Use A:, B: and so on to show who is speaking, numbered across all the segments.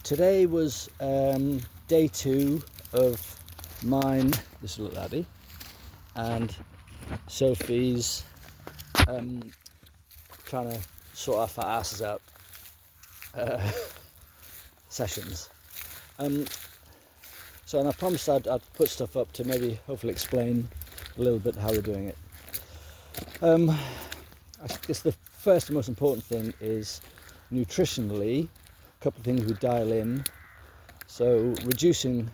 A: Today was day 2 of mine, this little laddie, and Sophie's trying to sort our fat asses out sessions. So, and I promised I'd put stuff up to maybe hopefully explain a little bit how we're doing it. I guess the first and most important thing is nutritionally, a couple of things we dial in. So reducing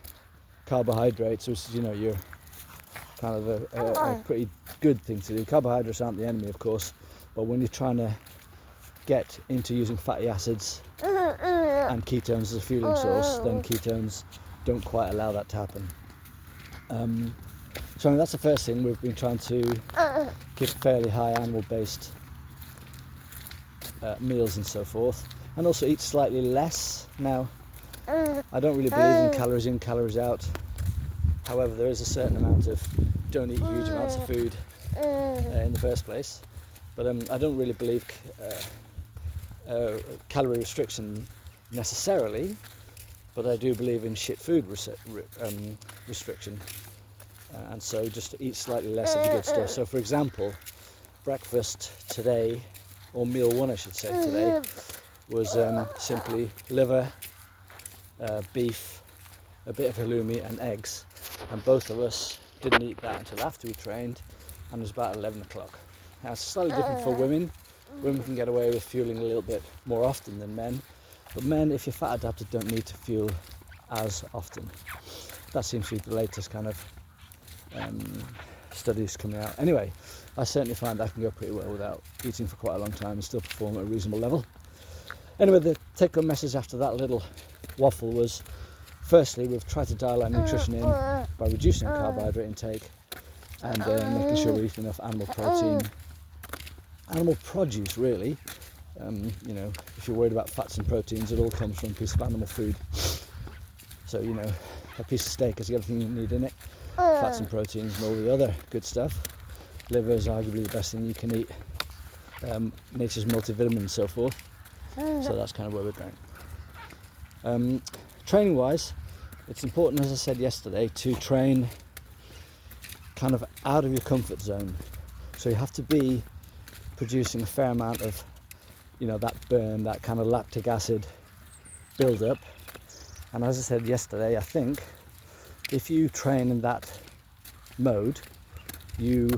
A: carbohydrates, which is, your kind of a pretty good thing to do. Carbohydrates aren't the enemy, of course, but when you're trying to get into using fatty acids and ketones as a fueling source, then ketones don't quite allow that to happen. So that's the first thing. We've been trying to keep fairly high animal-based meals and so forth, and also eat slightly less. Now, I don't really believe in calories in, calories out. However, there is a certain amount of don't eat huge amounts of food in the first place. But I don't really believe calorie restriction necessarily, but I do believe in shit food restriction. And so just to eat slightly less of the good stuff. So for example, breakfast today, or meal 1 I should say today, was simply liver, beef, a bit of halloumi and eggs. And both of us didn't eat that until after we trained, and it was about 11 o'clock. Now it's slightly different for women. Women can get away with fueling a little bit more often than men. But men, if you're fat adapted, don't need to fuel as often. That seems to be the latest kind of studies coming out. Anyway, I certainly find I can go pretty well without eating for quite a long time and still perform at a reasonable level. Anyway, the take-home message after that little waffle was, firstly, we've tried to dial our nutrition in by reducing carbohydrate intake and making sure we're eating enough animal protein, animal produce really. If you're worried about fats and proteins, it all comes from a piece of animal food. So, a piece of steak has everything you need in it, fats and proteins and all the other good stuff. Liver is arguably the best thing you can eat, nature's multivitamin and so forth. So that's kind of where we're going. Training wise, it's important, as I said yesterday, to train kind of out of your comfort zone. So you have to be producing a fair amount of that burn, that kind of lactic acid build up. And as I said yesterday, I think if you train in that mode, your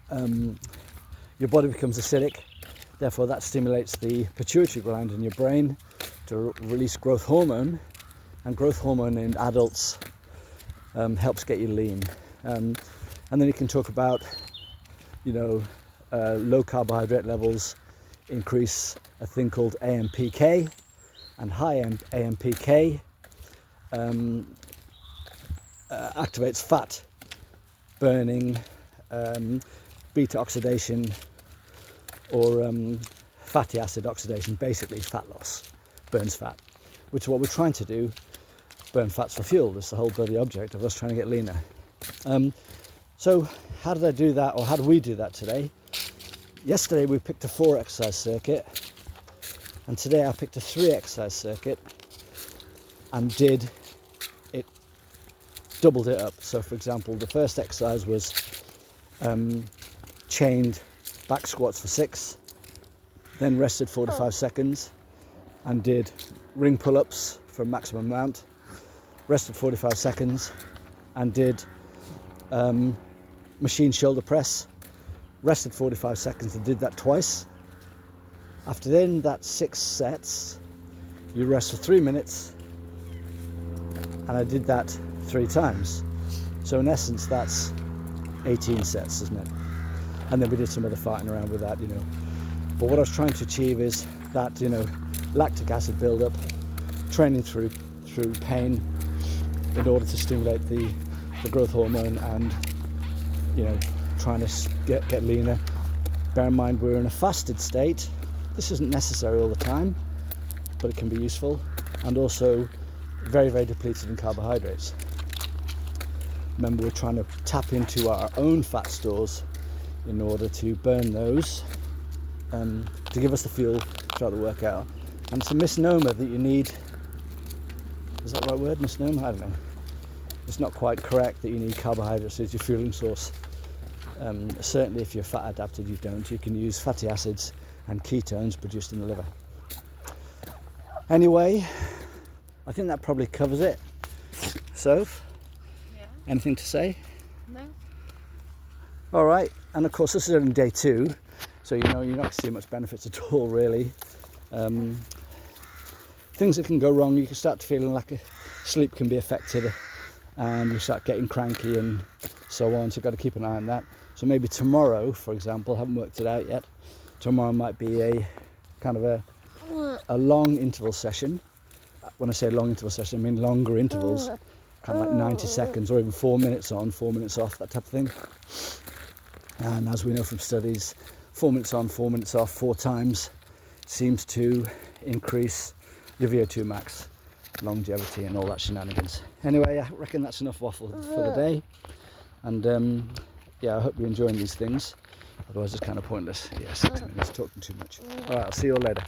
A: body becomes acidic. Therefore, that stimulates the pituitary gland in your brain to release growth hormone, and growth hormone in adults helps get you lean. And then you can talk about, low carbohydrate levels increase a thing called AMPK, and high AMPK activates fat burning, beta oxidation, or fatty acid oxidation, basically fat loss, burns fat, which is what we're trying to do, burn fats for fuel. That's the whole bloody object of us trying to get leaner. So how did I do that, or how did we do that today? Yesterday we picked a 4 exercise circuit, and today I picked a 3 exercise circuit and doubled it up. So for example, the first exercise was chained back squats for 6, then rested 45 seconds and did ring pull-ups for a maximum amount, rested 45 seconds and did machine shoulder press, rested 45 seconds and did that twice. After then that 6 sets, you rest for 3 minutes, and I did that 3 times. So in essence that's 18 sets, isn't it? And then we did some other farting around with that, But what I was trying to achieve is that, lactic acid build-up, training through pain in order to stimulate the growth hormone and, trying to get leaner. Bear in mind we're in a fasted state. This isn't necessary all the time, but it can be useful, and also very, very depleted in carbohydrates. Remember, we're trying to tap into our own fat stores in order to burn those to give us the fuel throughout the workout. And it's a misnomer that you need is that the right word? Misnomer? I don't know. It's not quite correct that you need carbohydrates as your fueling source. Certainly if you're fat adapted, you don't. You can use fatty acids and ketones produced in the liver. Anyway, I think that probably covers it. Soph,
B: Yeah.
A: anything to say?
B: No.
A: All right, and of course this is only day 2, so you know you're not going to see much benefits at all, really. Things that can go wrong, you can start feeling like sleep can be affected, and you start getting cranky and so on, so you've got to keep an eye on that. So maybe tomorrow, for example, haven't worked it out yet, tomorrow might be a kind of a long interval session. When I say long interval session, I mean longer intervals, kind of like 90 seconds or even 4 minutes on, 4 minutes off, that type of thing. And as we know from studies, 4 minutes on, 4 minutes off, 4 times seems to increase your VO2 max, longevity and all that shenanigans. Anyway, I reckon that's enough waffle for the day. And yeah, I hope you're enjoying these things. Otherwise it's kind of pointless. Yeah, 6 minutes talking too much. All right, I'll see you all later.